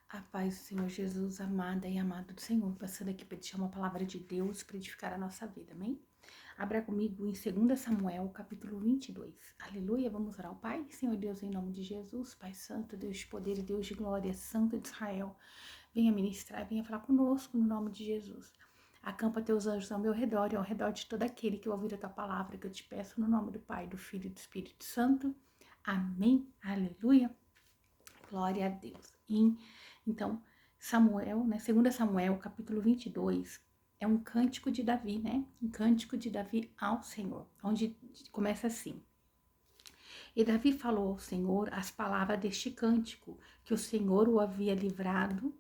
A paz do Senhor Jesus, amada e amado do Senhor, passando aqui para deixar uma palavra de Deus para edificar a nossa vida, amém? Abra comigo em 2 Samuel, capítulo 22. Aleluia, vamos orar ao Pai. Senhor Deus, em nome de Jesus, Pai Santo, Deus de poder e Deus de glória, Santo de Israel, venha ministrar, venha falar conosco no nome de Jesus. Acampa teus anjos ao meu redor e ao redor de todo aquele que ouvir a tua palavra, que eu te peço no nome do Pai, do Filho e do Espírito Santo. Amém, aleluia. Glória a Deus. Então, Samuel, né? 2 Samuel, capítulo 22, é um cântico de Davi, né? Um cântico de Davi ao Senhor, onde começa assim. E Davi falou ao Senhor as palavras deste cântico, que o Senhor o havia livrado,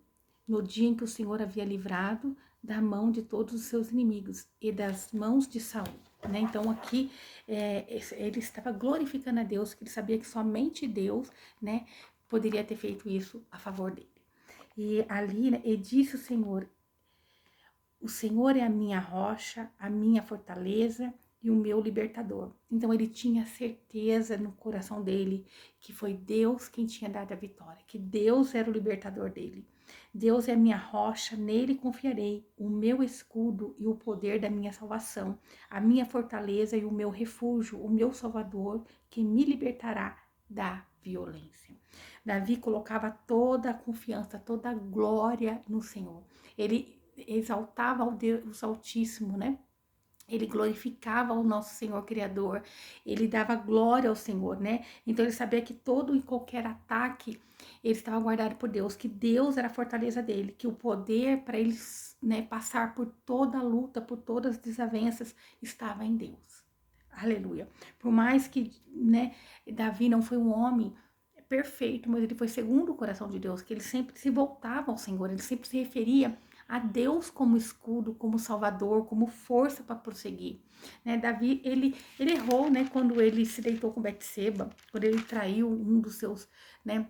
no dia em que o Senhor havia livrado da mão de todos os seus inimigos e das mãos de Saul. Né? Então aqui ele estava glorificando a Deus, que ele sabia que somente Deus, né, poderia ter feito isso a favor dele. E ali, né, e disse o Senhor é a minha rocha, a minha fortaleza e o meu libertador. Então ele tinha certeza no coração dele que foi Deus quem tinha dado a vitória, que Deus era o libertador dele. Deus é a minha rocha, nele confiarei, o meu escudo e o poder da minha salvação, a minha fortaleza e o meu refúgio, o meu salvador, que me libertará da violência. Davi colocava toda a confiança, toda a glória no Senhor. Ele exaltava ao Deus Altíssimo, né? Ele glorificava o nosso Senhor Criador, ele dava glória ao Senhor, né? Então ele sabia que todo e qualquer ataque ele estava guardado por Deus, que Deus era a fortaleza dele, que o poder para ele, né, passar por toda a luta, por todas as desavenças, estava em Deus. Aleluia. Por mais que, né, Davi não foi um homem perfeito, mas ele foi segundo o coração de Deus, que ele sempre se voltava ao Senhor, ele sempre se referia a Deus como escudo, como salvador, como força para prosseguir. Né? Davi, ele errou, né, quando ele se deitou com Betseba, quando ele traiu um dos seus, né,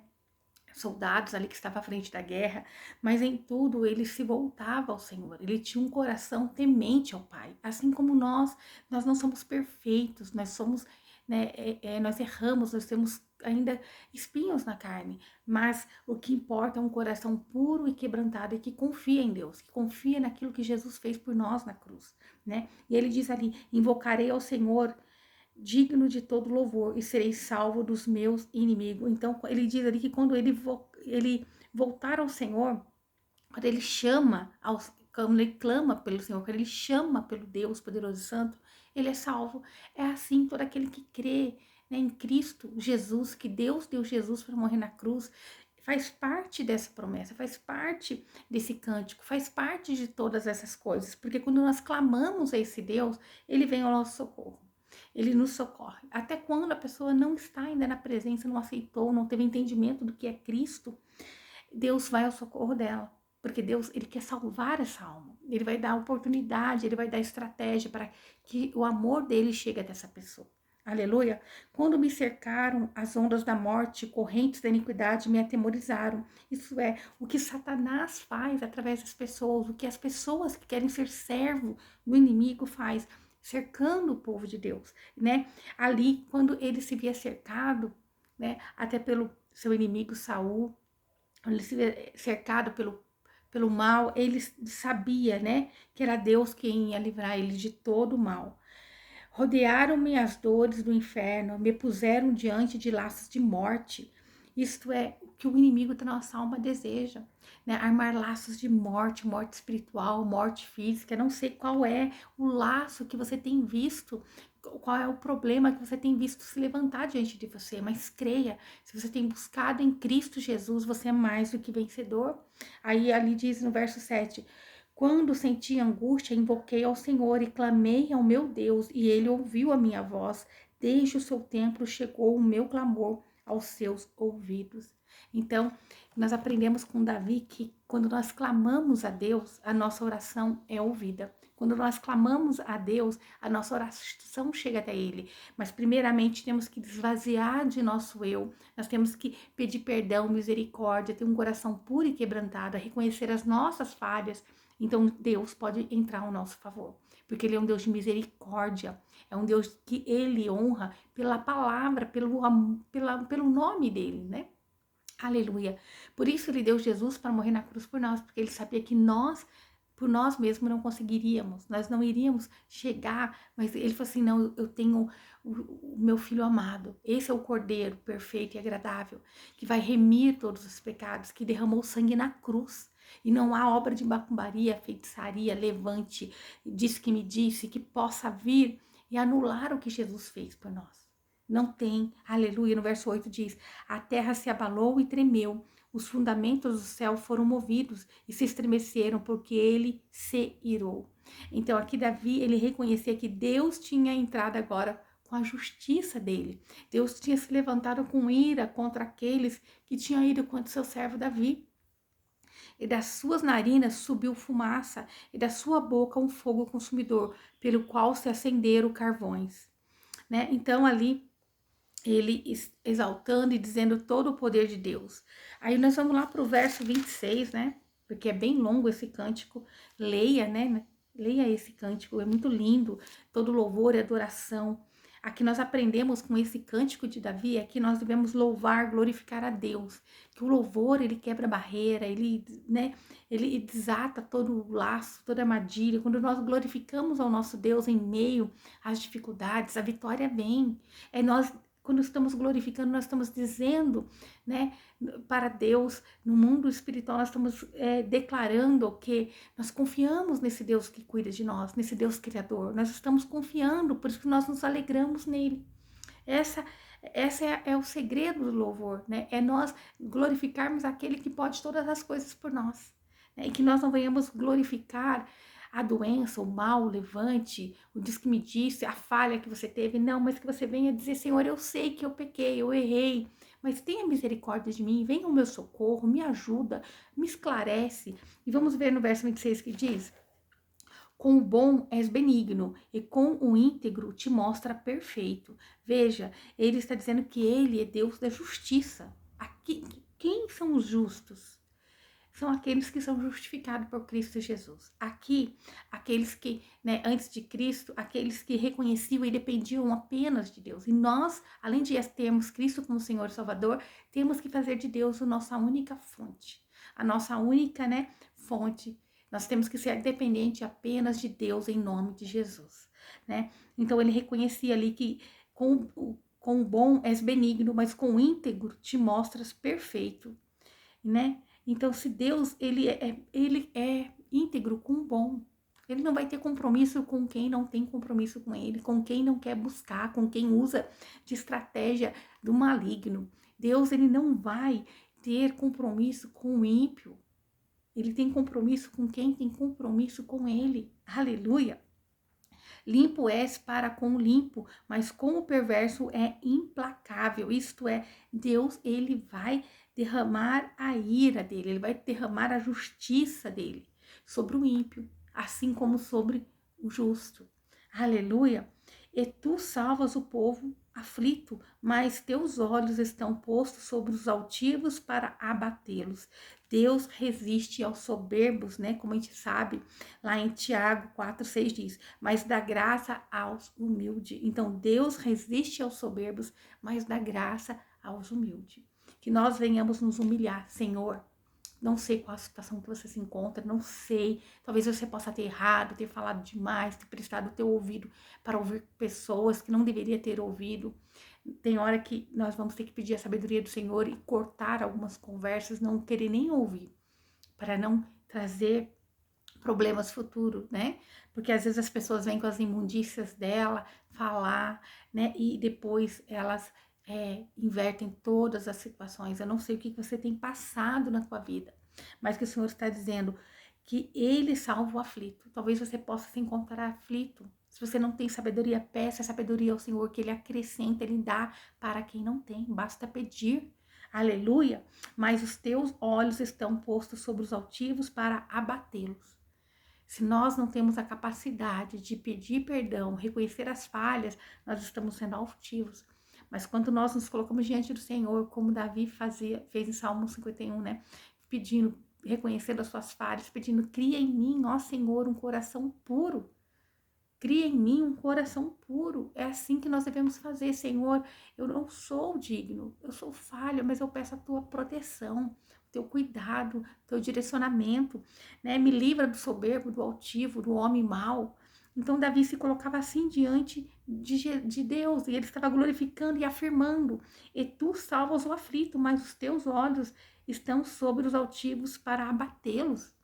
soldados ali que estava à frente da guerra, mas em tudo ele se voltava ao Senhor, ele tinha um coração temente ao Pai, assim como nós não somos perfeitos, nós somos, né, nós erramos, nós temos ainda espinhos na carne, mas o que importa é um coração puro e quebrantado e que confia em Deus, que confia naquilo que Jesus fez por nós na cruz, né? E ele diz ali: invocarei ao Senhor digno de todo louvor, e serei salvo dos meus inimigos. Então, ele diz ali que quando ele voltar ao Senhor, quando ele quando ele clama pelo Senhor, quando ele chama pelo Deus poderoso e santo, ele é salvo. É assim todo aquele que crê, né, em Cristo Jesus, que Deus deu Jesus para morrer na cruz, faz parte dessa promessa, faz parte desse cântico, faz parte de todas essas coisas, porque quando nós clamamos a esse Deus, ele vem ao nosso socorro. Ele nos socorre. Até quando a pessoa não está ainda na presença, não aceitou, não teve entendimento do que é Cristo, Deus vai ao socorro dela. Porque Deus, ele quer salvar essa alma. Ele vai dar oportunidade, ele vai dar estratégia para que o amor dele chegue até essa pessoa. Aleluia. Quando me cercaram as ondas da morte, correntes da iniquidade me atemorizaram. Isso é o que Satanás faz através das pessoas, o que as pessoas que querem ser servo do inimigo faz, cercando o povo de Deus, né? Ali, quando ele se via cercado, né, até pelo seu inimigo Saul, ele se vê cercado pelo mal, ele sabia, né, que era Deus quem ia livrar ele de todo o mal. Rodearam-me as dores do inferno, me puseram diante de laços de morte. Isto é o que o inimigo da nossa alma deseja, né? Armar laços de morte, morte espiritual, morte física. Não sei qual é o laço que você tem visto, qual é o problema que você tem visto se levantar diante de você, mas creia, se você tem buscado em Cristo Jesus, você é mais do que vencedor. Aí ali diz no verso 7, quando senti angústia, invoquei ao Senhor e clamei ao meu Deus, e ele ouviu a minha voz. Desde o seu templo chegou o meu clamor aos seus ouvidos. Então, nós aprendemos com Davi que quando nós clamamos a Deus, a nossa oração é ouvida. Quando nós clamamos a Deus, a nossa oração chega até Ele. Mas, primeiramente, temos que desvaziar de nosso eu. Nós temos que pedir perdão, misericórdia, ter um coração puro e quebrantado, reconhecer as nossas falhas. Então, Deus pode entrar ao nosso favor. Porque Ele é um Deus de misericórdia. É um Deus que Ele honra pela palavra, pelo nome dEle, né? Aleluia. Por isso ele deu Jesus para morrer na cruz por nós, porque ele sabia que nós, por nós mesmos, não conseguiríamos, nós não iríamos chegar, mas ele falou assim, não, eu tenho o meu filho amado, esse é o Cordeiro perfeito e agradável, que vai remir todos os pecados, que derramou sangue na cruz, e não há obra de macumbaria, feitiçaria, levante, disse que me disse, que possa vir e anular o que Jesus fez por nós. Não tem, aleluia, no verso 8 diz, a terra se abalou e tremeu, os fundamentos do céu foram movidos e se estremeceram porque ele se irou. Então aqui Davi, ele reconhecia que Deus tinha entrado agora com a justiça dele. Deus tinha se levantado com ira contra aqueles que tinham ido contra o seu servo Davi. E das suas narinas subiu fumaça, e da sua boca um fogo consumidor, pelo qual se acenderam carvões. Né? Então ali ele exaltando e dizendo todo o poder de Deus. Aí nós vamos lá para o verso 26, né? Porque é bem longo esse cântico. Leia, né? Leia esse cântico, é muito lindo. Todo louvor e adoração. Aqui nós aprendemos com esse cântico de Davi é que nós devemos louvar, glorificar a Deus. Que o louvor, ele quebra barreira, ele, né, ele desata todo o laço, toda armadilha. Quando nós glorificamos ao nosso Deus em meio às dificuldades, a vitória vem. É nós, quando estamos glorificando, nós estamos dizendo, né, para Deus, no mundo espiritual, nós estamos declarando que nós confiamos nesse Deus que cuida de nós, nesse Deus criador. Nós estamos confiando, por isso que nós nos alegramos nele. Essa é o segredo do louvor, né? É nós glorificarmos aquele que pode todas as coisas por nós. Né? E que nós não venhamos glorificar a doença, o mal, o levante, o diz que me disse, a falha que você teve. Não, mas que você venha dizer, Senhor, eu sei que eu pequei, eu errei, mas tenha misericórdia de mim, venha o meu socorro, me ajuda, me esclarece. E vamos ver no verso 26 que diz: com o bom és benigno, e com o íntegro te mostra perfeito. Veja, ele está dizendo que ele é Deus da justiça. Aqui, quem são os justos? São aqueles que são justificados por Cristo Jesus. Aqui, aqueles que, né, antes de Cristo, aqueles que reconheciam e dependiam apenas de Deus. E nós, além de termos Cristo como Senhor e Salvador, temos que fazer de Deus a nossa única fonte. A nossa única, né, fonte. Nós temos que ser dependente apenas de Deus em nome de Jesus, né? Então ele reconhecia ali que com o bom és benigno, mas com o íntegro te mostras perfeito, né? Então, se Deus, ele é íntegro com o bom, ele não vai ter compromisso com quem não tem compromisso com ele, com quem não quer buscar, com quem usa de estratégia do maligno. Deus, ele não vai ter compromisso com o ímpio. Ele tem compromisso com quem tem compromisso com ele. Aleluia! Limpo és para com o limpo, mas com o perverso é implacável. Isto é, Deus, ele vai derramar a ira dele, ele vai derramar a justiça dele sobre o ímpio, assim como sobre o justo. Aleluia! E tu salvas o povo aflito, mas teus olhos estão postos sobre os altivos para abatê-los. Deus resiste aos soberbos, né? Como a gente sabe, lá em Tiago 4:6 diz, mas dá graça aos humildes. Então, Deus resiste aos soberbos, mas dá graça aos humildes. Que nós venhamos nos humilhar, Senhor. Não sei qual a situação que você se encontra, não sei. Talvez você possa ter errado, ter falado demais, ter prestado o teu ouvido para ouvir pessoas que não deveria ter ouvido. Tem hora que nós vamos ter que pedir a sabedoria do Senhor e cortar algumas conversas, não querer nem ouvir, para não trazer problemas futuros, né? Porque às vezes as pessoas vêm com as imundícias dela falar, né? E depois elas invertem todas as situações. Eu não sei o que você tem passado na tua vida, mas que o Senhor está dizendo que Ele salva o aflito. Talvez você possa se encontrar aflito. Se você não tem sabedoria, peça sabedoria ao Senhor, que Ele acrescenta, Ele dá para quem não tem. Basta pedir. Aleluia. Mas os teus olhos estão postos sobre os altivos para abatê-los. Se nós não temos a capacidade de pedir perdão, reconhecer as falhas, nós estamos sendo altivos. Mas quando nós nos colocamos diante do Senhor, como Davi fez em Salmo 51, né? Pedindo, reconhecendo as suas falhas, pedindo, cria em mim, ó Senhor, um coração puro. Cria em mim um coração puro. É assim que nós devemos fazer, Senhor. Eu não sou digno, eu sou falho, mas eu peço a tua proteção, teu cuidado, teu direcionamento, né? Me livra do soberbo, do altivo, do homem mau. Então Davi se colocava assim diante de Deus, e ele estava glorificando e afirmando: e tu salvas o aflito, mas os teus olhos estão sobre os altivos para abatê-los.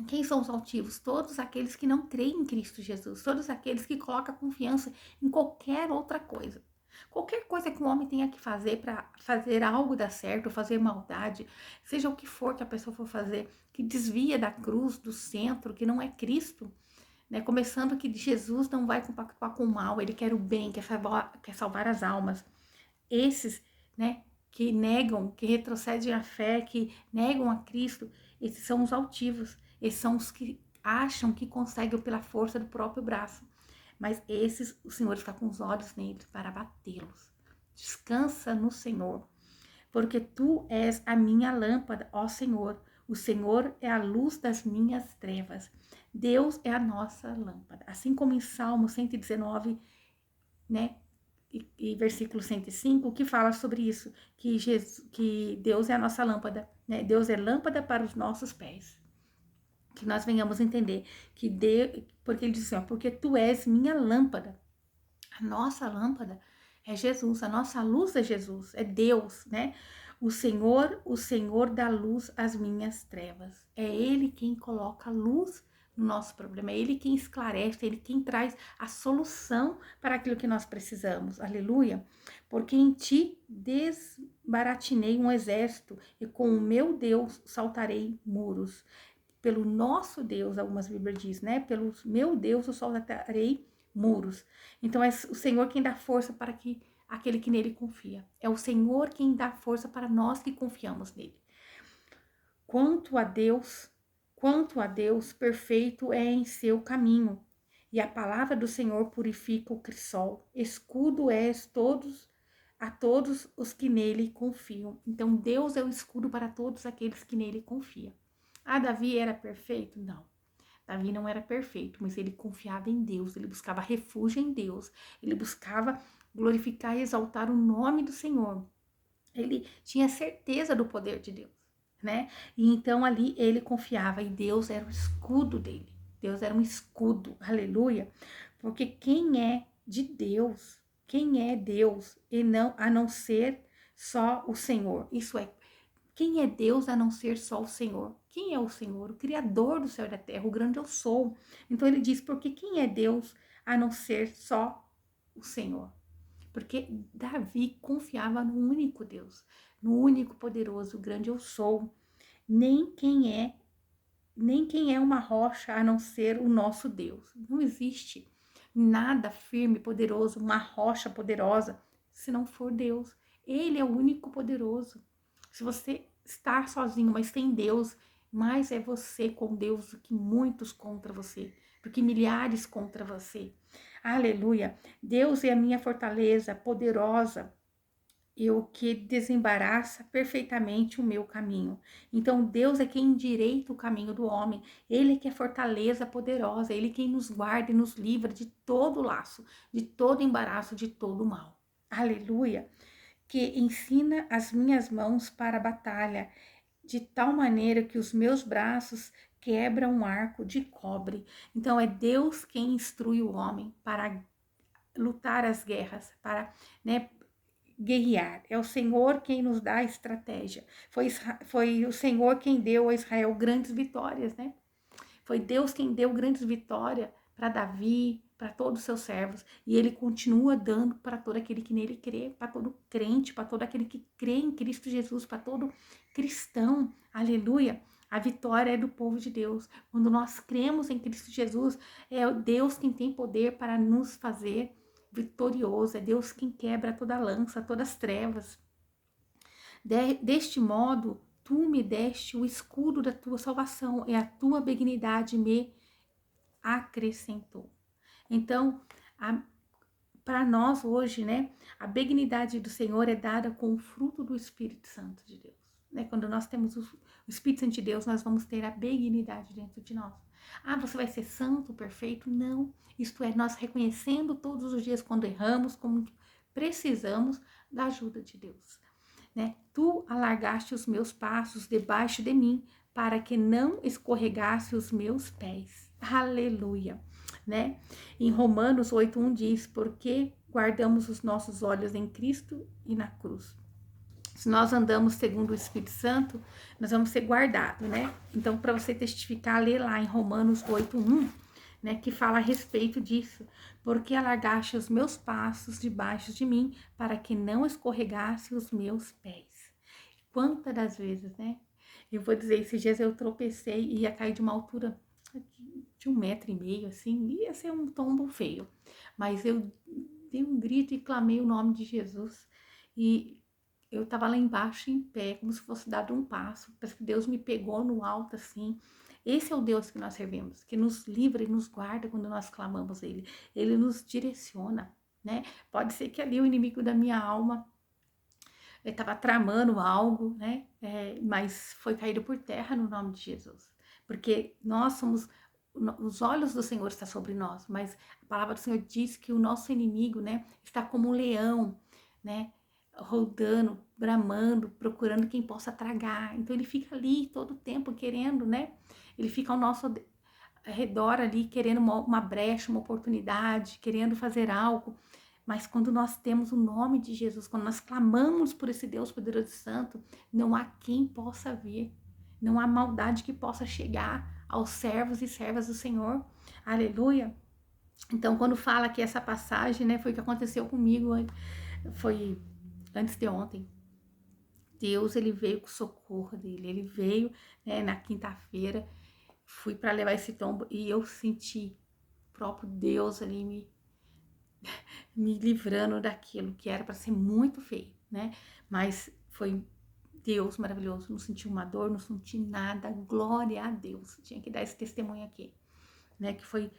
Quem são os altivos? Todos aqueles que não creem em Cristo Jesus, todos aqueles que colocam confiança em qualquer outra coisa. Qualquer coisa que um homem tenha que fazer para fazer algo dar certo, fazer maldade, seja o que for que a pessoa for fazer, que desvia da cruz, do centro, que não é Cristo, né? Começando que Jesus não vai compactuar com o mal, ele quer o bem, quer salvar as almas. Esses, né, que negam, que retrocedem a fé, que negam a Cristo, esses são os altivos, esses são os que acham que conseguem pela força do próprio braço. Mas esses, o Senhor está com os olhos neles para batê-los. Descansa no Senhor, porque tu és a minha lâmpada, ó Senhor. O Senhor é a luz das minhas trevas. Deus é a nossa lâmpada. Assim como em Salmo 119, né? E versículo 105, que fala sobre isso, que Deus é a nossa lâmpada, né? Deus é lâmpada para os nossos pés. Que nós venhamos entender que Deus, porque ele diz assim, ó, porque tu és minha lâmpada. A nossa lâmpada é Jesus, a nossa luz é Jesus, é Deus, né? O Senhor dá luz às minhas trevas. É Ele quem coloca luz no nosso problema, é Ele quem esclarece, é Ele quem traz a solução para aquilo que nós precisamos. Aleluia! Porque em Ti desbaratinei um exército e com o meu Deus saltarei muros. Pelo nosso Deus, algumas Bíblias diz, né? Pelo meu Deus eu saltarei muros. Então é o Senhor quem dá força para que aquele que nele confia. É o Senhor quem dá força para nós que confiamos nele. Quanto a Deus, perfeito é em seu caminho. E a palavra do Senhor purifica o crisol. Escudo és a todos os que nele confiam. Então Deus é o escudo para todos aqueles que nele confiam. Ah, Davi era perfeito? Não. Davi não era perfeito, mas ele confiava em Deus, ele buscava refúgio em Deus, ele buscava glorificar e exaltar o nome do Senhor. Ele tinha certeza do poder de Deus, né? E então ali ele confiava e Deus era o escudo dele. Deus era um escudo, aleluia. Porque quem é de Deus, quem é Deus e não a não ser só o Senhor? Isso é, quem é Deus a não ser só o Senhor? Quem é o Senhor? O Criador do céu e da terra, o grande eu sou. Então ele diz, porque quem é Deus a não ser só o Senhor? Porque Davi confiava no único Deus, no único poderoso, o grande eu sou. Nem nem quem é uma rocha a não ser o nosso Deus. Não existe nada firme, poderoso, uma rocha poderosa, se não for Deus. Ele é o único poderoso. Se você está sozinho, mas tem Deus, mais é você com Deus do que muitos contra você, do que milhares contra você. Aleluia. Deus é a minha fortaleza poderosa e o que desembaraça perfeitamente o meu caminho. Então Deus é quem endireita o caminho do homem. Ele é que é fortaleza poderosa, ele é quem nos guarda e nos livra de todo laço, de todo embaraço, de todo mal. Aleluia. Que ensina as minhas mãos para a batalha, de tal maneira que os meus braços quebram um arco de cobre. Então é Deus quem instrui o homem para lutar as guerras, para, né, guerrear. É o Senhor quem nos dá a estratégia. Foi o Senhor quem deu a Israel grandes vitórias, né? Foi Deus quem deu grandes vitórias para Davi, para todos os seus servos. E ele continua dando para todo aquele que nele crê, para todo crente, para todo aquele que crê em Cristo Jesus, para todo cristão. Aleluia. A vitória é do povo de Deus. Quando nós cremos em Cristo Jesus, é Deus quem tem poder para nos fazer vitorioso. É Deus quem quebra toda lança, todas as trevas. Deste modo, tu me deste o escudo da tua salvação, e a tua benignidade me acrescentou. Então, para nós hoje, né, a benignidade do Senhor é dada com o fruto do Espírito Santo de Deus. né? Quando nós temos o Espírito Santo de Deus, nós vamos ter a benignidade dentro de nós. Ah, você vai ser santo, perfeito? Não. Isto é, nós reconhecendo todos os dias quando erramos, como precisamos da ajuda de Deus, né? Tu alargaste os meus passos debaixo de mim, para que não escorregasse os meus pés. Aleluia, né? Em Romanos 8:1 diz: porque guardamos os nossos olhos em Cristo e na cruz. Se nós andamos segundo o Espírito Santo, nós vamos ser guardados, né? Então, para você testificar, lê lá em Romanos 8:1, né, que fala a respeito disso. Porque alargaste os meus passos debaixo de mim, para que não escorregasse os meus pés. Quantas das vezes, né? Eu vou dizer, esses dias eu tropecei e ia cair de uma altura de 1,5 metro, assim, ia ser um tombo feio. Mas eu dei um grito e clamei o nome de Jesus. E eu tava lá embaixo em pé, como se fosse dado um passo. Parece que Deus me pegou no alto, assim. Esse é o Deus que nós servimos, que nos livra e nos guarda quando nós clamamos Ele. Ele nos direciona, né? Pode ser que ali o inimigo da minha alma estava tramando algo, né? Mas foi caído por terra no nome de Jesus. Porque nós somos, os olhos do Senhor estão sobre nós, mas a palavra do Senhor diz que o nosso inimigo, né, está como um leão, né? Rodando, bramando, procurando quem possa tragar. Então ele fica ali todo o tempo querendo, né? Ele fica ao nosso redor ali, querendo uma brecha, uma oportunidade, querendo fazer algo. Mas quando nós temos o nome de Jesus, quando nós clamamos por esse Deus poderoso e santo, não há quem possa vir, não há maldade que possa chegar aos servos e servas do Senhor. Aleluia. Então, quando fala que essa passagem, né, foi o que aconteceu comigo, foi antes de ontem. Deus, ele veio com o socorro dele, ele veio, né, na quinta-feira, fui para levar esse tombo e eu senti o próprio Deus ali me livrando daquilo que era para ser muito feio, né? Mas foi Deus maravilhoso, não senti uma dor, não senti nada, glória a Deus. Tinha que dar esse testemunho aqui, né? Que foi,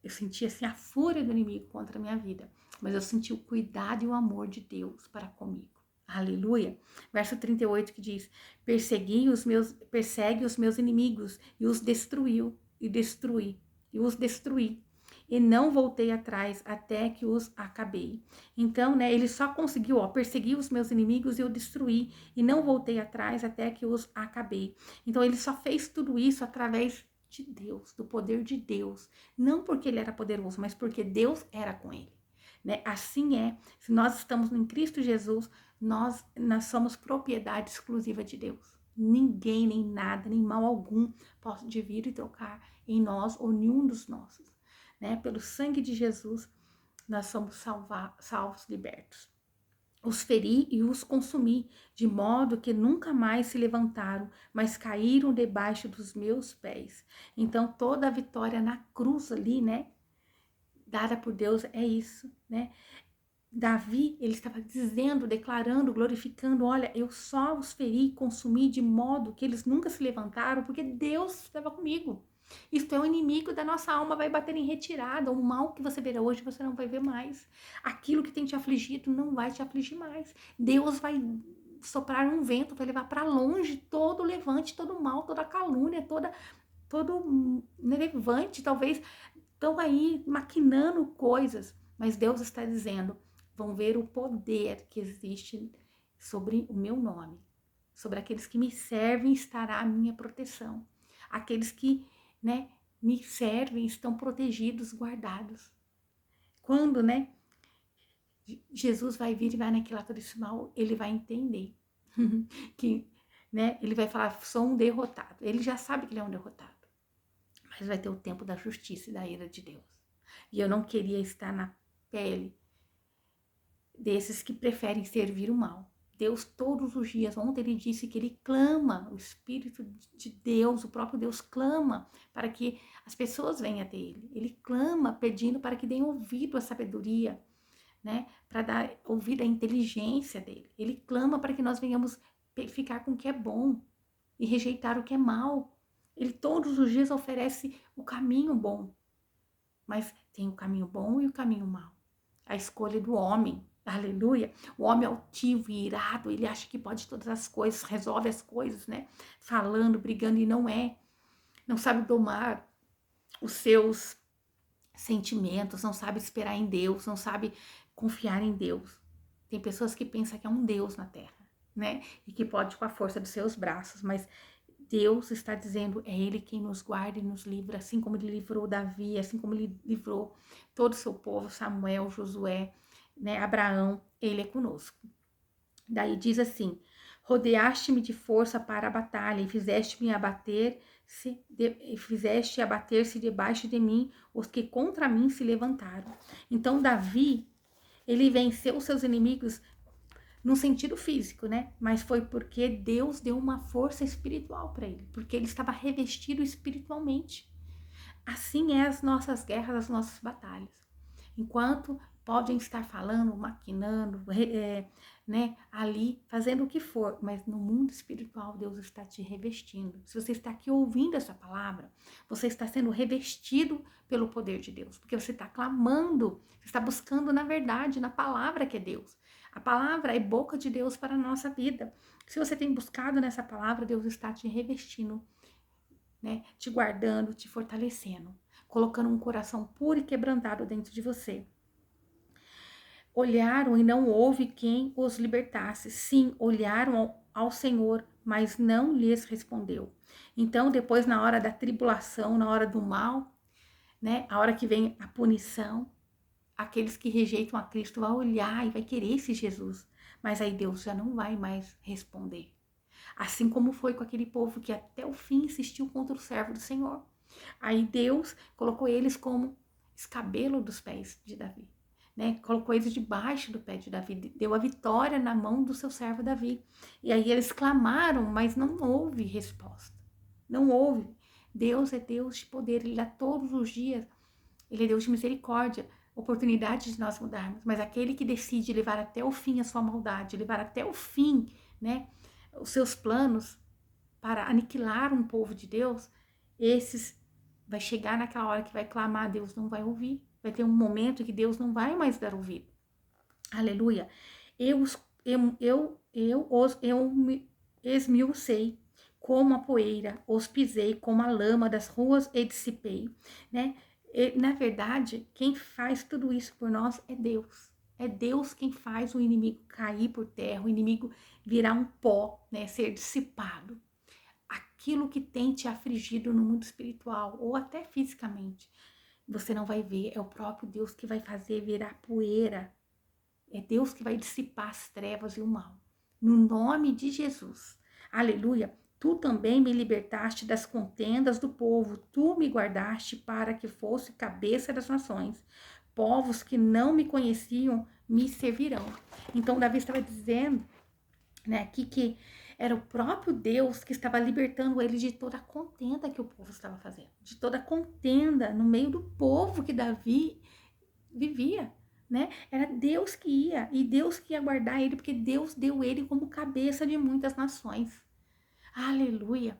eu senti assim a fúria do inimigo contra a minha vida, mas eu senti o cuidado e o amor de Deus para comigo. Aleluia. Verso 38 que diz: persegue os meus inimigos e os destruiu, e os destruí. E não voltei atrás até que os acabei. Então, né, ele só conseguiu, perseguir os meus inimigos e eu destruí. E não voltei atrás até que os acabei. Então, ele só fez tudo isso através de Deus, do poder de Deus. Não porque ele era poderoso, mas porque Deus era com ele. Né? Assim é, se nós estamos em Cristo Jesus, nós somos propriedade exclusiva de Deus. Ninguém, nem nada, nem mal algum pode vir e trocar em nós ou nenhum dos nossos. Né? Pelo sangue de Jesus, nós somos salvos, libertos. Os feri e os consumi, de modo que nunca mais se levantaram, mas caíram debaixo dos meus pés. Então, toda a vitória na cruz ali, né, dada por Deus, é isso, né? Davi, ele estava dizendo, declarando, glorificando, olha, eu só os feri e consumi de modo que eles nunca se levantaram, porque Deus estava comigo. Isto é, o inimigo da nossa alma vai bater em retirada. O mal que você verá hoje, você não vai ver mais. Aquilo que tem te afligido não vai te afligir mais. Deus vai soprar um vento, vai levar para longe todo o levante, todo o mal, toda a calúnia, todo levante. Talvez estão aí maquinando coisas, mas Deus está dizendo: vão ver o poder que existe sobre o meu nome. Sobre aqueles que me servem estará a minha proteção. Aqueles que, né, me servem estão protegidos, guardados. Quando, né, Jesus vai vir e vai aniquilar todo esse mal, ele vai entender que, né, ele vai falar: sou um derrotado. Ele já sabe que ele é um derrotado, mas vai ter o tempo da justiça e da ira de Deus. E eu não queria estar na pele desses que preferem servir o mal. Deus todos os dias, ontem ele disse que ele clama, o Espírito de Deus, o próprio Deus clama para que as pessoas venham até ele. Ele clama pedindo para que deem ouvido à sabedoria, né? Para dar ouvido à inteligência dele. Ele clama para que nós venhamos ficar com o que é bom e rejeitar o que é mal. Ele todos os dias oferece o caminho bom, mas tem o caminho bom e o caminho mau. A escolha do homem, Aleluia. O homem altivo e irado, ele acha que pode todas as coisas, resolve as coisas, né? Falando, brigando, e não é. Não sabe domar os seus sentimentos, não sabe esperar em Deus, não sabe confiar em Deus. Tem pessoas que pensam que é um Deus na terra, né? E que pode com a força dos seus braços, mas Deus está dizendo, é Ele quem nos guarda e nos livra, assim como Ele livrou Davi, assim como Ele livrou todo o seu povo, Samuel, Josué, né, Abraão, Ele é conosco. Daí diz assim, rodeaste-me de força para a batalha e fizeste-me fizeste abater-se debaixo de mim os que contra mim se levantaram. Então Davi, ele venceu os seus inimigos no sentido físico, né? Mas foi porque Deus deu uma força espiritual para ele, porque ele estava revestido espiritualmente. Assim é as nossas guerras, as nossas batalhas. Enquanto podem estar falando, maquinando, né, ali, fazendo o que for, mas no mundo espiritual Deus está te revestindo. Se você está aqui ouvindo essa palavra, você está sendo revestido pelo poder de Deus, porque você está clamando, você está buscando na verdade, na palavra que é Deus. A palavra é boca de Deus para a nossa vida. Se você tem buscado nessa palavra, Deus está te revestindo, né, te guardando, te fortalecendo, colocando um coração puro e quebrantado dentro de você. Olharam e não houve quem os libertasse. Sim, olharam ao Senhor, mas não lhes respondeu. Então, depois, na hora da tribulação, na hora do mal, né, a hora que vem a punição, aqueles que rejeitam a Cristo vão olhar e vai querer esse Jesus. Mas aí Deus já não vai mais responder. Assim como foi com aquele povo que até o fim insistiu contra o servo do Senhor. Aí Deus colocou eles como escabelo dos pés de Davi, né? Colocou eles debaixo do pé de Davi, deu a vitória na mão do seu servo Davi. E aí eles clamaram, mas não houve resposta. Não houve. Deus é Deus de poder, Ele dá todos os dias. Ele é Deus de misericórdia, oportunidade de nós mudarmos. Mas aquele que decide levar até o fim a sua maldade, levar até o fim, né, os seus planos para aniquilar um povo de Deus, esses vai chegar naquela hora que vai clamar, Deus não vai ouvir. Vai ter um momento que Deus não vai mais dar ouvido. Aleluia. Eu me esmiucei como a poeira, os pisei como a lama das ruas e dissipei, né? E, na verdade, quem faz tudo isso por nós é Deus. É Deus quem faz o inimigo cair por terra, o inimigo virar um pó, né? Ser dissipado. Aquilo que tem te afligido no mundo espiritual ou até fisicamente, você não vai ver, é o próprio Deus que vai fazer virar poeira. É Deus que vai dissipar as trevas e o mal. No nome de Jesus. Aleluia. Tu também me libertaste das contendas do povo. Tu me guardaste para que fosse cabeça das nações. Povos que não me conheciam me servirão. Então, Davi estava dizendo, né, aqui que era o próprio Deus que estava libertando ele de toda a contenda que o povo estava fazendo. De toda a contenda no meio do povo que Davi vivia, né? Era Deus que ia, e Deus que ia guardar ele, porque Deus deu ele como cabeça de muitas nações. Aleluia!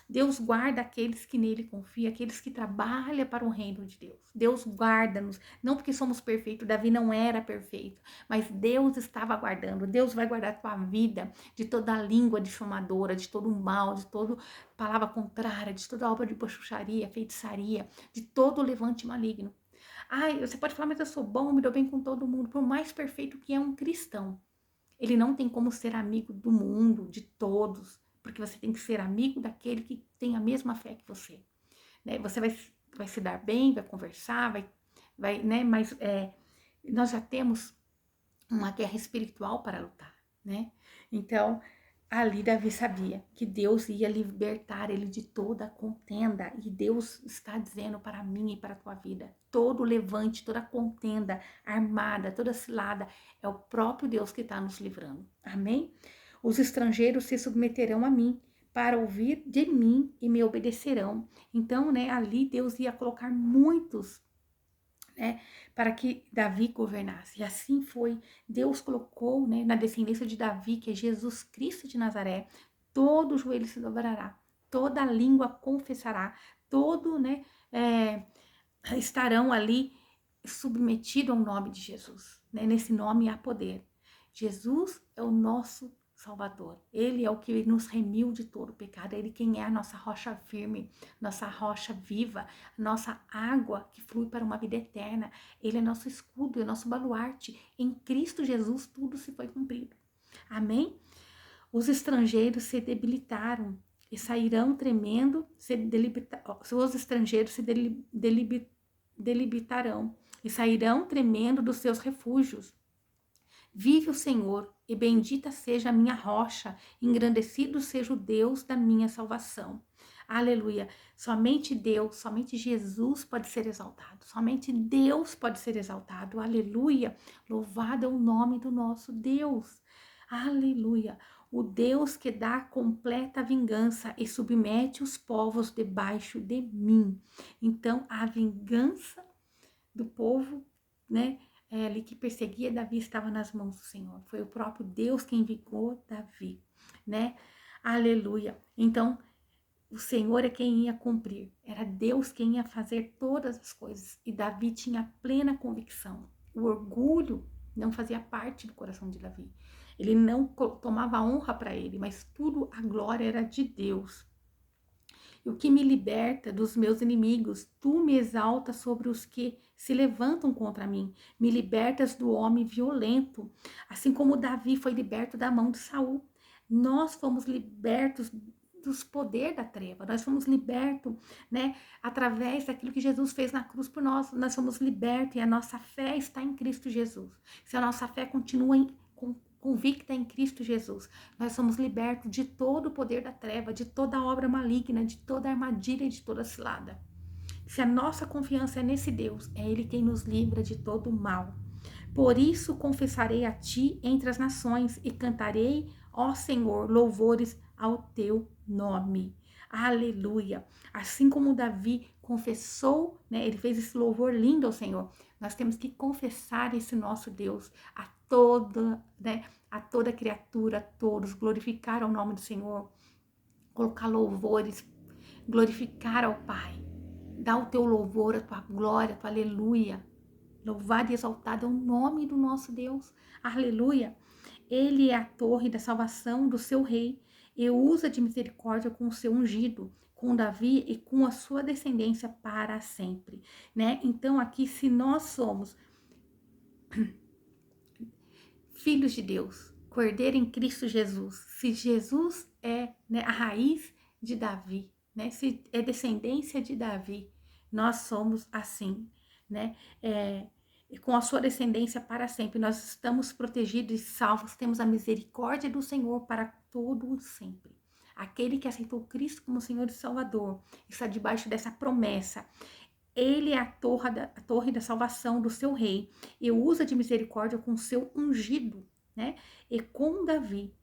Deus guarda aqueles que nele confiam, aqueles que trabalham para o reino de Deus. Deus guarda-nos, não porque somos perfeitos, Davi não era perfeito, mas Deus estava guardando. Deus vai guardar a tua vida de toda a língua difamadora, de todo o mal, de toda palavra contrária, de toda obra de bruxaria, feitiçaria, de todo o levante maligno. Ai, você pode falar, mas eu sou bom, me dou bem com todo mundo. Por mais perfeito que é um cristão, ele não tem como ser amigo do mundo, de todos, porque você tem que ser amigo daquele que tem a mesma fé que você. Né? Você vai se dar bem, vai conversar, né? Mas nós já temos uma guerra espiritual para lutar, né? Então, ali Davi sabia que Deus ia libertar ele de toda a contenda. E Deus está dizendo para mim e para a tua vida, todo levante, toda contenda armada, toda cilada, é o próprio Deus que está nos livrando. Amém? Os estrangeiros se submeterão a mim para ouvir de mim e me obedecerão. Então, né, ali Deus ia colocar muitos, né, para que Davi governasse. E assim foi. Deus colocou, né, na descendência de Davi, que é Jesus Cristo de Nazaré, todo joelho se dobrará, toda língua confessará, todo, né, estarão ali submetido ao nome de Jesus, né? Nesse nome há poder. Jesus é o nosso Salvador. Ele é o que nos remiu de todo o pecado. Ele quem é a nossa rocha firme, nossa rocha viva, nossa água que flui para uma vida eterna. Ele é nosso escudo, é nosso baluarte. Em Cristo Jesus tudo se foi cumprido. Amém? Os estrangeiros se debilitaram e sairão tremendo, os estrangeiros se debilitarão e sairão tremendo dos seus refúgios. Vive o Senhor, e bendita seja a minha rocha, engrandecido seja o Deus da minha salvação. Aleluia. Somente Deus, somente Jesus pode ser exaltado. Somente Deus pode ser exaltado. Aleluia. Louvado é o nome do nosso Deus. Aleluia. O Deus que dá completa vingança e submete os povos debaixo de mim. Então, a vingança do povo, né? Ali que perseguia Davi estava nas mãos do Senhor. Foi o próprio Deus quem vingou Davi, né? Aleluia. Então, o Senhor é quem ia cumprir. Era Deus quem ia fazer todas as coisas. E Davi tinha plena convicção. O orgulho não fazia parte do coração de Davi. Ele não tomava honra para ele, mas tudo a glória era de Deus. E o que me liberta dos meus inimigos, tu me exaltas sobre os que se levantam contra mim, me libertas do homem violento, assim como Davi foi liberto da mão de Saul. Nós fomos libertos dos poderes da treva, nós fomos libertos, né, através daquilo que Jesus fez na cruz por nós fomos libertos e a nossa fé está em Cristo Jesus. Se a nossa fé continua convicta em Cristo Jesus, nós somos libertos de todo o poder da treva, de toda obra maligna, de toda armadilha e de toda cilada. Se a nossa confiança é nesse Deus, é Ele quem nos livra de todo o mal. Por isso confessarei a Ti entre as nações e cantarei, ó Senhor, louvores ao Teu nome. Aleluia! Assim como Davi confessou, né, ele fez esse louvor lindo ao Senhor, nós temos que confessar esse nosso Deus a toda, né, a toda criatura, a todos, glorificar o nome do Senhor, colocar louvores, glorificar ao Pai, dar o teu louvor, a tua glória, a tua aleluia. Louvado e exaltado é o nome do nosso Deus. Aleluia. Ele é a torre da salvação do seu rei e usa de misericórdia com o seu ungido, com Davi e com a sua descendência para sempre, né? Então aqui, se nós somos filhos de Deus, cordeiro em Cristo Jesus, se Jesus é, né, a raiz de Davi, né? Se é descendência de Davi, nós somos assim, né? Com a sua descendência para sempre, nós estamos protegidos e salvos, temos a misericórdia do Senhor para todo sempre. Aquele que aceitou Cristo como Senhor e Salvador está debaixo dessa promessa. Ele é a torre da salvação do seu rei e usa de misericórdia com o seu ungido, né? E com Davi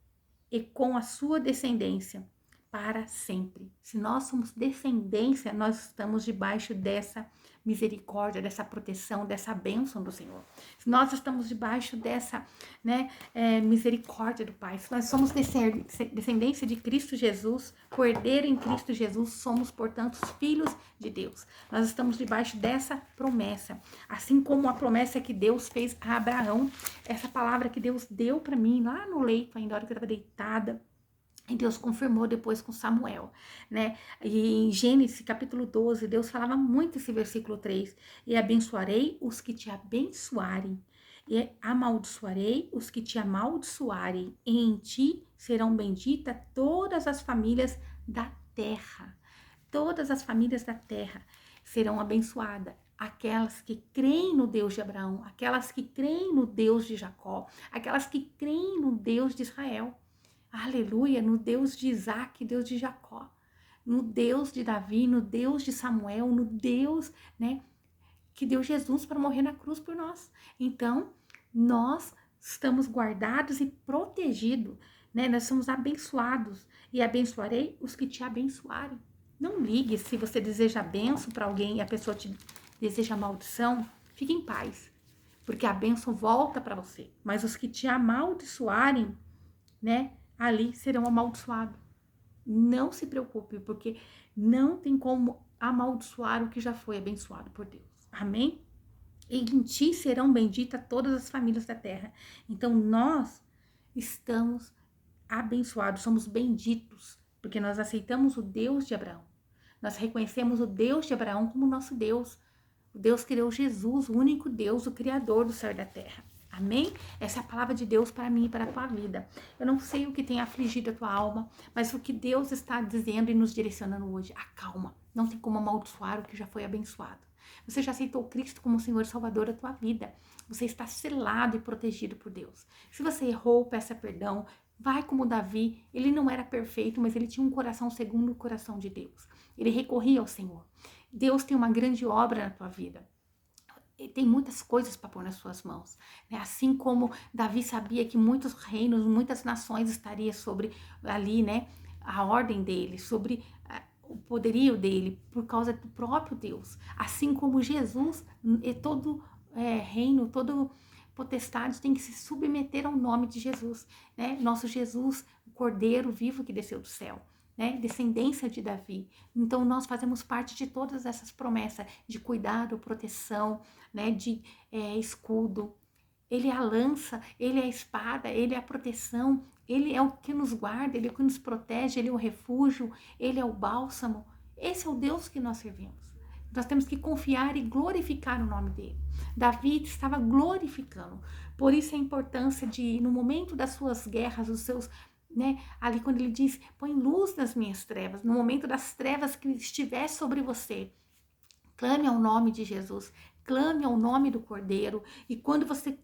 e com a sua descendência para sempre. Se nós somos descendência, nós estamos debaixo dessa misericórdia, dessa proteção, dessa bênção do Senhor. Se nós estamos debaixo dessa, né, misericórdia do Pai, se nós somos descendência de Cristo Jesus, cordeiro em Cristo Jesus, somos, portanto, filhos de Deus. Nós estamos debaixo dessa promessa, assim como a promessa que Deus fez a Abraão, essa palavra que Deus deu para mim lá no leito, ainda a hora que eu estava deitada. E Deus confirmou depois com Samuel, né? E em Gênesis capítulo 12, Deus falava muito esse versículo 3. E abençoarei os que te abençoarem. E amaldiçoarei os que te amaldiçoarem. E em ti serão benditas todas as famílias da terra. Todas as famílias da terra serão abençoadas. Aquelas que creem no Deus de Abraão, aquelas que creem no Deus de Jacó, aquelas que creem no Deus de Israel. Aleluia, no Deus de Isaac, Deus de Jacó, no Deus de Davi, no Deus de Samuel, no Deus, né, que deu Jesus para morrer na cruz por nós. Então, nós estamos guardados e protegidos, né, nós somos abençoados e abençoarei os que te abençoarem. Não ligue se você deseja bênção para alguém e a pessoa te deseja maldição, fique em paz, porque a bênção volta para você, mas os que te amaldiçoarem, né, ali serão amaldiçoados. Não se preocupe, porque não tem como amaldiçoar o que já foi abençoado por Deus. Amém? E em ti serão benditas todas as famílias da terra. Então nós estamos abençoados, somos benditos, porque nós aceitamos o Deus de Abraão. Nós reconhecemos o Deus de Abraão como nosso Deus. O Deus que criou Jesus, o único Deus, o Criador do céu e da terra. Amém? Essa é a palavra de Deus para mim e para a tua vida. Eu não sei o que tem afligido a tua alma, mas o que Deus está dizendo e nos direcionando hoje, acalma. Não tem como amaldiçoar o que já foi abençoado. Você já aceitou Cristo como Senhor e Salvador da tua vida. Você está selado e protegido por Deus. Se você errou, peça perdão. Vai como Davi. Ele não era perfeito, mas ele tinha um coração segundo o coração de Deus. Ele recorria ao Senhor. Deus tem uma grande obra na tua vida. Ele tem muitas coisas para pôr nas suas mãos, né? Assim como Davi sabia que muitos reinos, muitas nações estariam sobre ali, né? A ordem dele, sobre o poderio dele, por causa do próprio Deus. Assim como Jesus, e todo reino, todo potestade tem que se submeter ao nome de Jesus, né? Nosso Jesus, o Cordeiro vivo que desceu do céu. Né, descendência de Davi. Então nós fazemos parte de todas essas promessas de cuidado, proteção, né, de escudo. Ele é a lança, ele é a espada, ele é a proteção, ele é o que nos guarda, ele é o que nos protege, ele é o refúgio, ele é o bálsamo. Esse é o Deus que nós servimos. Nós temos que confiar e glorificar o nome dele. Davi estava glorificando. Por isso a importância de, no momento das suas guerras, os seus, né, ali quando ele diz, põe luz nas minhas trevas, no momento das trevas que estiver sobre você, clame ao nome de Jesus, clame ao nome do Cordeiro. E quando você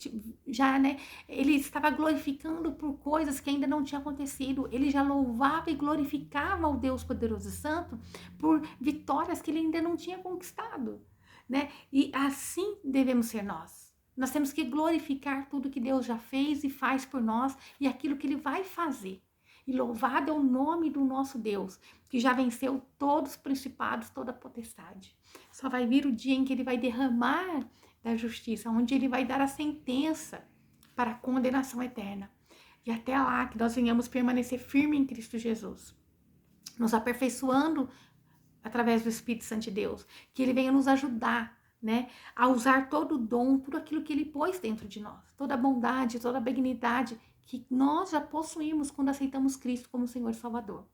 já, né, ele estava glorificando por coisas que ainda não tinham acontecido. Ele já louvava e glorificava ao Deus poderoso e santo por vitórias que ele ainda não tinha conquistado, né? E assim devemos ser nós. Nós temos que glorificar tudo que Deus já fez e faz por nós e aquilo que ele vai fazer. E louvado é o nome do nosso Deus, que já venceu todos os principados, toda a potestade. Só vai vir o dia em que ele vai derramar da justiça, onde ele vai dar a sentença para a condenação eterna. E até lá que nós venhamos permanecer firme em Cristo Jesus, nos aperfeiçoando através do Espírito Santo de Deus, que ele venha nos ajudar, né, a usar todo o dom, tudo aquilo que ele pôs dentro de nós, toda a bondade, toda a benignidade que nós já possuímos quando aceitamos Cristo como Senhor e Salvador,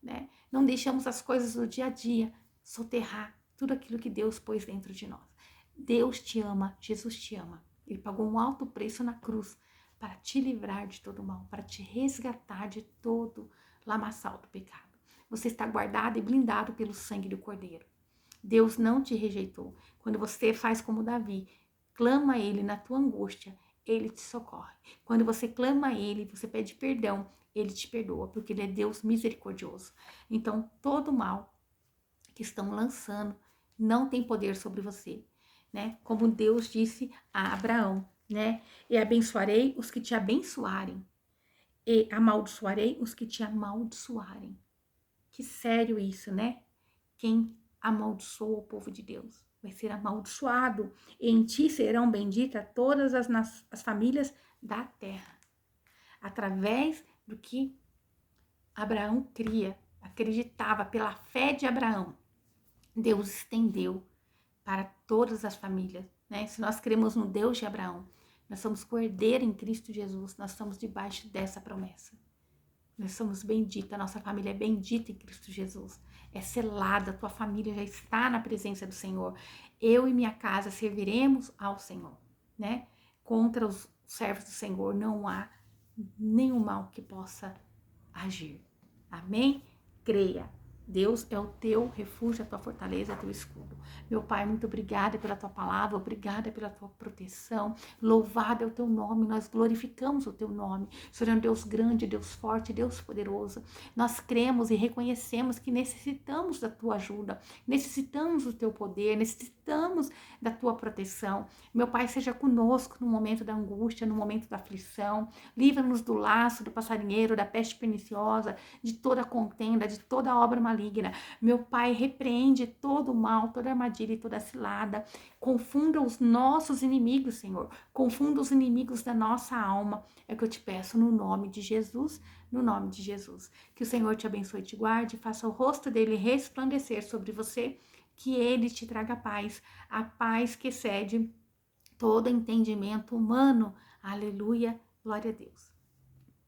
né? Não deixamos as coisas do dia a dia soterrar tudo aquilo que Deus pôs dentro de nós. Deus te ama, Jesus te ama. Ele pagou um alto preço na cruz para te livrar de todo mal, para te resgatar de todo lamaçal do pecado. Você está guardado e blindado pelo sangue do Cordeiro. Deus não te rejeitou. Quando você faz como Davi, clama a Ele na tua angústia, Ele te socorre. Quando você clama a Ele, você pede perdão, Ele te perdoa, porque Ele é Deus misericordioso. Então, todo mal que estão lançando não tem poder sobre você, né? Como Deus disse a Abraão, né? E abençoarei os que te abençoarem, e amaldiçoarei os que te amaldiçoarem. Que sério isso, né? Quem amaldiçoa o povo de Deus vai ser amaldiçoado. E em ti serão benditas todas as famílias da terra. Através do que Abraão acreditava, pela fé de Abraão, Deus estendeu para todas as famílias, né? Se nós cremos no Deus de Abraão, nós somos cordeiro em Cristo Jesus, nós estamos debaixo dessa promessa. Nós somos benditas, nossa família é bendita em Cristo Jesus. É selada, tua família já está na presença do Senhor. Eu e minha casa serviremos ao Senhor, né? Contra os servos do Senhor não há nenhum mal que possa agir. Amém? Creia. Deus é o teu refúgio, a tua fortaleza, o teu escudo. Meu Pai, muito obrigada pela tua palavra, obrigada pela tua proteção. Louvado é o teu nome, nós glorificamos o teu nome. O Senhor é um Deus grande, Deus forte, Deus poderoso. Nós cremos e reconhecemos que necessitamos da tua ajuda, necessitamos do teu poder, necessitamos da tua proteção. Meu Pai, seja conosco no momento da angústia, no momento da aflição. Livra-nos do laço, do passarinheiro, da peste perniciosa, de toda contenda, de toda obra maligna. Meu Pai, repreende todo o mal, toda armadilha e toda cilada. Confunda os nossos inimigos, Senhor. Confunda os inimigos da nossa alma. É o que eu te peço no nome de Jesus, no nome de Jesus. Que o Senhor te abençoe e te guarde, faça o rosto dele resplandecer sobre você, que ele te traga paz, a paz que excede todo entendimento humano. Aleluia, glória a Deus.